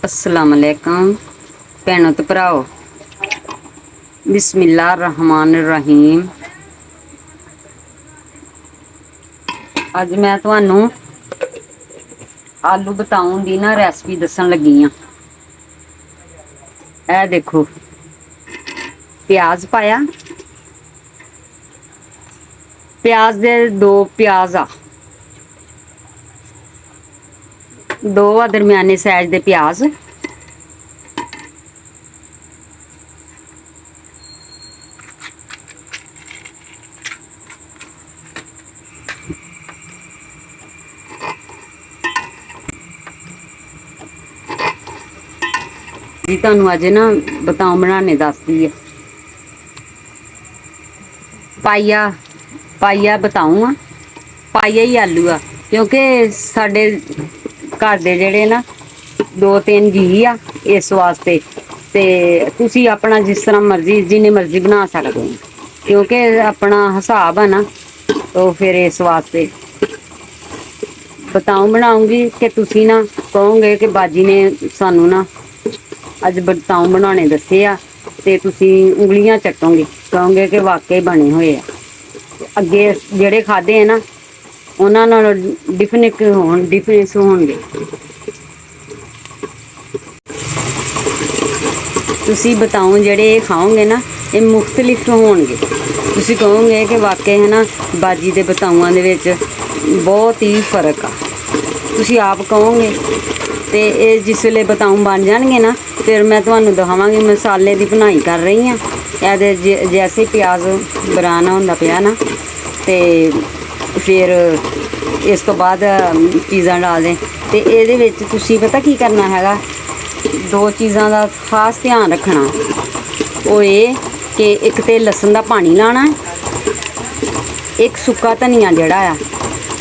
अस्सलाम वालेकुम भैनों ते भराओ। बिस्मिल्लाह रहमान रहीम। अज मैं तुहानू आलू बताऊं दी ना रेसिपी दसन लगी हाँ। ए देखो प्याज पाया, प्याज दे दो प्याज दो दरमियाने साइज दे प्याज, जी तुहानू अज ना बताऊं बनाने दसदी है। पाइया पाइया बताऊं पाइया ही आलू आ, क्योंकि साडे घर दे जेड़े ना दो तीन जी आ, इस वास्ते ते तुसी अपना जिस तरह मर्जी जिन्नी मर्जी बना सकते हो, क्योंकि अपना हिसाब है ना, तो फिर इस वास्ते बताऊं बनाऊंगी कि तुसी ना कहोगे कि बाजी ने सानू ना अज बताऊं बनाने दसे आ, ते तुसी उंगलियां चटोगे, कहोगे कि वाकई बने हुए आ। अगे जेड़े खाधे है ना उन्हां नाल डिफरेंस होणगे। तुसी बताऊं जेड़े खाओगे ना ये मुख्तलिफ होणगे। तुसी कहोगे कि वाकई है ना बाजी दे बताऊआं दे विच बहुत ही फर्क आ। तुसी आप कहोगे ते ये जिसले बताऊं बन जाणगे ना, फिर मैं तुहानू दिखावांगी मसाले दी बनाई कर रही हाँ। एहदे जैसे प्याज बनाना होंदा पिया ना, ते फिर इस तो बाद चीज़ां डाल दें। ते इहदे विच तुसी पता की करना हैगा, दो चीज़ां दा खास ध्यान रखना। वो ये कि एक ते लसन दा पानी लाना है, एक सुक्का धनिया जेड़ा आ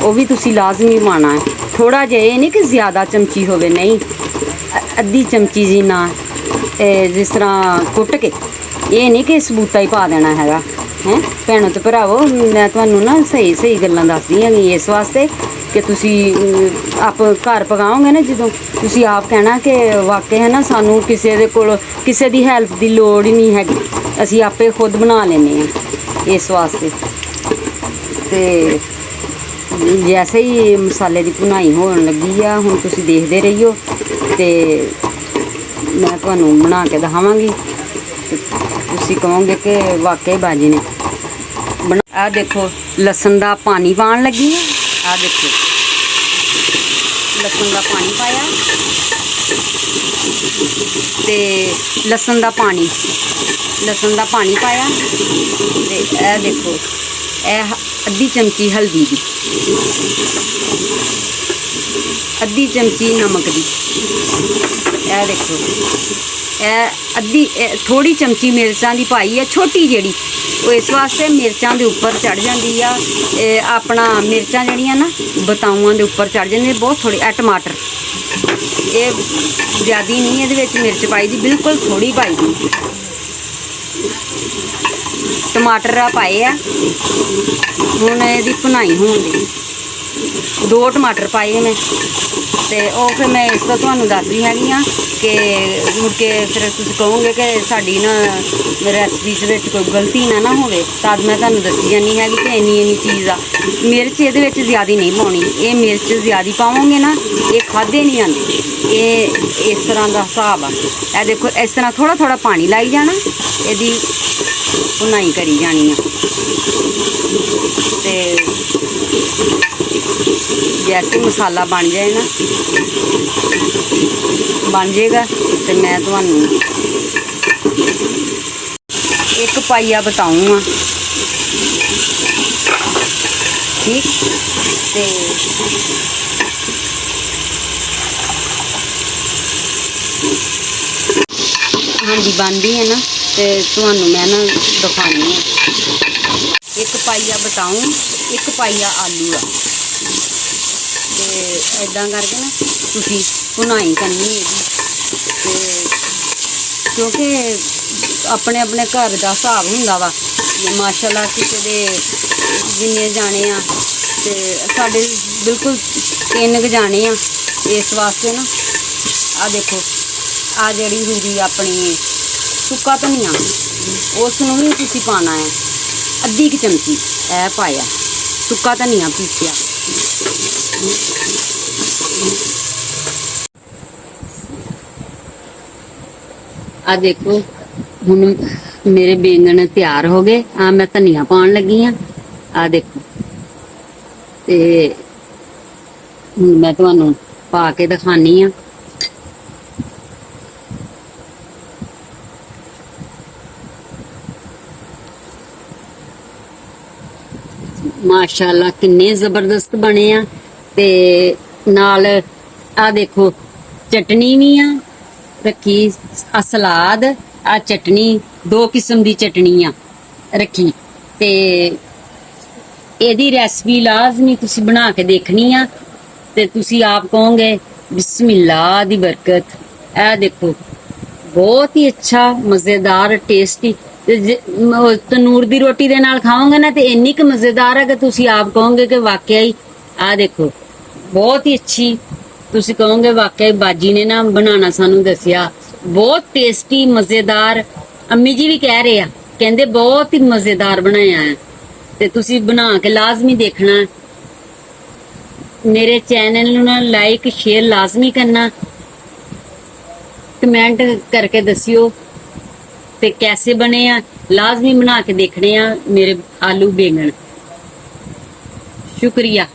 वो भी तुसी लाजमी पाना है। थोड़ा जिहा, ये नहीं कि ज़्यादा चमची होवे, नहीं, अद्धी चमची जिन्ना जिस तरह कुट के, ये नहीं कि सबूता ही पा देना हैगा। हैं भैनों ते भरावो, मैं तुहानू ना सही सही गल्लां दसदी हैगी इस वास्ते कि तुसी आप घर पकाओगे ना, जो तुसी आप कहना कि वाकई है ना सानू किसी दे कोल किसी दी हैल्प की लोड़ ही नहीं हैगी, असी आपे खुद बना लेने हैं। इस वास्ते ते जैसे ही मसाले की भुनाई होने लगी आ, हुण तुसी देखते रहियो ते मैं तुहानू बना के दिखावांगी। तुसी कहोगे कि वाकई बाजी ने बना। आ देखो लसन का पानी पान लगी है, आ देखो लसन का पानी पाया, ते लसन का पानी पाया, ते ए देखो ए अद्धी चमची हल्दी दी, अद्धी चमची नमक दी, ए देखो ए अद्धी थोड़ी चमची मिर्चां दी पाई है, छोटी जेड़ी, वो इस वास्ते मिर्चां दे उपर चढ़ जाती है। अपना मिर्चां जड़ियां ना बताऊआं दे उपर चढ़ जाती, बहुत थोड़ी। टमाटर ये ज़्यादा नहीं ये मिर्च पाई दी, बिल्कुल थोड़ी पाई दी। टमाटर पाए है, हुण इहदी भुनाई होण दी, दो टमाटर पाए मैं, तो वह फिर मैं इस तो तुहानू दसदी हैगी हाँ कि मुड़ के फिर तुसीं कहोगे कि साडी ना रेसिपी कोई गलती ना होवे, तद मैं तुहानू दसी जानी हैगी कि इन्नी चीज़ आ। मिर्च ये ज़्यादा नहीं पाउणी, ये मिर्च ज़्यादा पाओगे ना ये खाधे नहीं आते, ये इस तरह का हिसाब आ। यह देखो इस तरह थोड़ा थोड़ा पानी लाई जाना, यदी भुनाई करी जानी है। जैसे मसाला बन जाए ना, बन जाएगा, तो मैं तुहानू एक पाइया बताऊँ ठीक। तो हाँ जी बनती है ना, तो तुहानू मैं ना दिखानी है। एक पाइया बताऊँ, एक पाइया आलू आ, तो इदा करके ना तुसी भुनाई करनी है, क्योंकि अपने अपने घर का हिसाब होंदा वा। माशाअल्लाह किसी दे जिन्ने जाने आ, ते साडे बिल्कुल 3 जाने आ, इस वास्ते ना आ देखो ਆ ਜਿਹੜੀ ਹੁੰਦੀ ਆਪਣੀ ਸੁੱਕਾ ਧਨੀਆ, ਉਸ ਨੂੰ ਵੀ ਤੁਸੀਂ ਪਾਣਾ ਹੈ। ਅੱਧੀ ਕੁ ਚਮਚੀ ਇਹ ਪਾਇਆ ਸੁੱਕਾ ਧਨੀਆ ਪੀਸਿਆ। ਆ ਦੇਖੋ ਹੁਣ ਮੇਰੇ ਬੈਂਗਣ ਤਿਆਰ ਹੋ ਗਏ। ਆ ਮੈਂ ਧਨੀਆ ਪਾਉਣ ਲੱਗੀ ਆ ਦੇਖੋ, ਤੇ ਹੁਣ ਮੈਂ ਤੁਹਾਨੂੰ ਪਾ ਕੇ ਦਿਖਾਨੀ ਆ। माशाल्लाह किन्ने जबरदस्त बने आ। ते नाल आ देखो चटनी भी आ रखी, आ सलाद, आ चटनी, 2 किस्म दी चटनी आ रखी। ते एदी रेसिपी लाजमी तुसी बना के देखनी आ ते तुसी आप कहोगे बिस्मिल्लाह दी बरकत। ए देखो बहुत ही अच्छा मजेदार टेस्टी, तनूर दी रोटी दे नाल खाओगे ना तो इन्नी क मजेदार है कि तुसी आप कहोगे कि वाकई आ देखो बहुत ही अच्छी, तुसी कहोगे वाकई बाजी ने ना बनाना सानू दसिया। बहुत टेस्टी मजेदार, अम्मी जी भी कह रहे हैं, कहंदे बहुत ही मजेदार बनाया है। ते तुसी बना के लाजमी देखना। मेरे चैनल नू ना लाइक शेयर लाजमी करना, कमेंट करके दसियो ते कैसे बने आ, लाजमी बना के देखने आ मेरे आलू बैंगन। शुक्रिया।